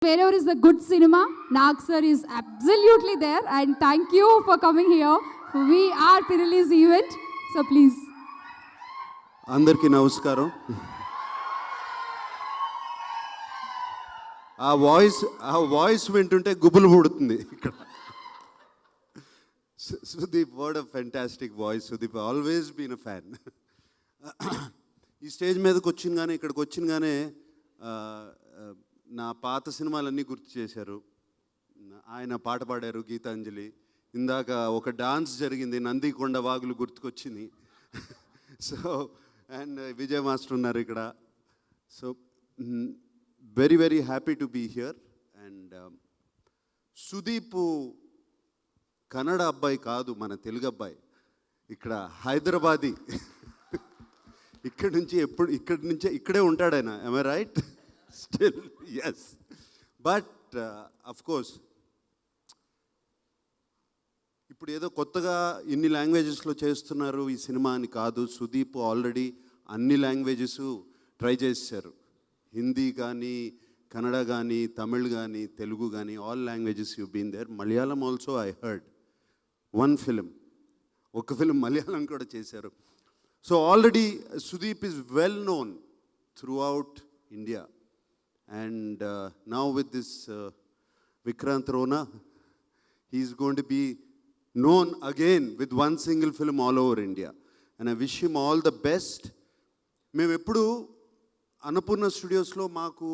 Wherever is the good cinema, Nag sir is absolutely there, and thank you for coming here. We are pre-release event, so please. అందరికీ నమస్కారం. ఆ voice వింటుంటే గుబులు పుడుతుంది ఇక్కడ. Sudeep, what a fantastic voice. Sudeep, always been a fan. ఈ stage మీదకి వచ్చినగానే ఇక్కడికి వచ్చినగానే నా పాత సినిమాలన్నీ గుర్తు చేశారు. ఆయన పాట పాడారు గీతాంజలి. ఇందాక ఒక డాన్స్ జరిగింది, నందికొండ వాగులు గుర్తుకొచ్చింది. సో అండ్ విజయ్ మాస్టర్ ఉన్నారు ఇక్కడ. So very very happy to be here. And Sudeep Kannada అబ్బాయి కాదు, మన తెలుగు అబ్బాయి. ఇక్కడ హైదరాబాదీ. ఇక్కడి నుంచే ఇక్కడే ఉంటాడు ఆయన. am I right? Still, yes. But of course, ఇప్పుడు ఏదో కొత్తగా ఇన్ని లాంగ్వేజెస్లో చేస్తున్నారు ఈ సినిమా అని కాదు. సుదీప్ ఆల్రెడీ అన్ని లాంగ్వేజెస్ ట్రై చేశారు. హిందీ కానీ, కన్నడ కానీ, తమిళ్ కానీ, తెలుగు కానీ, all languages you been there. Malayalam also I heard ఒక ఫిలిం మలయాళం కూడా చేశారు. So already Sudeep is well known throughout India. And now with this Vikrant Rona, he is going to be known again with one single film all over India. And I wish him all the best. మేము ఎప్పుడు అన్నపూర్ణ స్టూడియోస్లో మాకు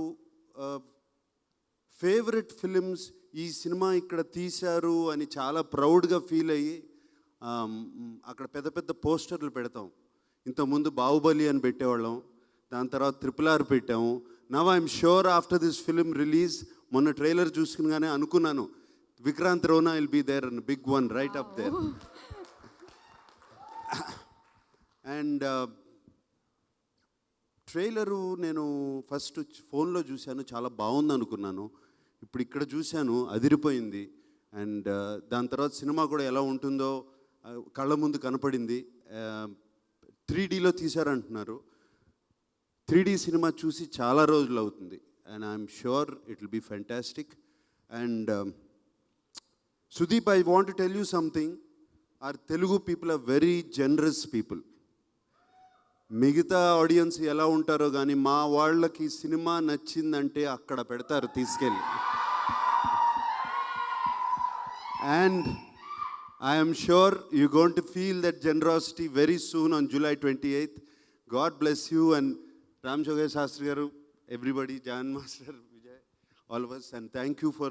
favourite films ఈ cinema ఇక్కడ తీశారు అని చాలా ప్రౌడ్గా feel అయ్యి అక్కడ పెద్ద పెద్ద పోస్టర్లు పెడతాం. ఇంతకుముందు బాహుబలి అని పెట్టేవాళ్ళం, దాని తర్వాత RRR పెట్టాము. Now I'm sure after this film release, మొన్న ట్రైలర్ చూసుకునగానే అనుకున్నాను Vikrant Rona will be there and big one right up there. And trailer నేను ఫస్ట్ ఫోన్లో చూశాను, చాలా బాగుంది అనుకున్నాను. ఇప్పుడు ఇక్కడ చూశాను, అదిరిపోయింది. అండ్ దాని తర్వాత సినిమా కూడా ఎలా ఉంటుందో కళ్ళ ముందు కనపడింది. 3Dలో తీశారంటున్నారు. 3D సినిమా చూసి చాలా రోజులు అవుతుంది. And I'm sure it will be fantastic. And Sudeep, I want to tell you something. Our Telugu people are very generous people. మిగతా ఆడియన్స్ ఎలా ఉంటారో కానీ మా వాళ్ళకి సినిమా నచ్చిందంటే అక్కడ పెడతారు తీసుకెళ్ళి. And I'm sure you going to feel that generosity very soon on July 28th. God bless you. And Ram Jogay Shastri garu, everybody, Jan Master, Vijay, all of us, and thank you for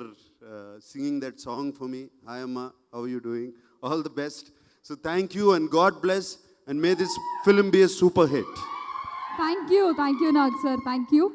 singing that song for me. Hi Amma, how are you doing? All the best. So thank you and God bless, and may this film be a super hit. Thank you, Nag sir, thank you.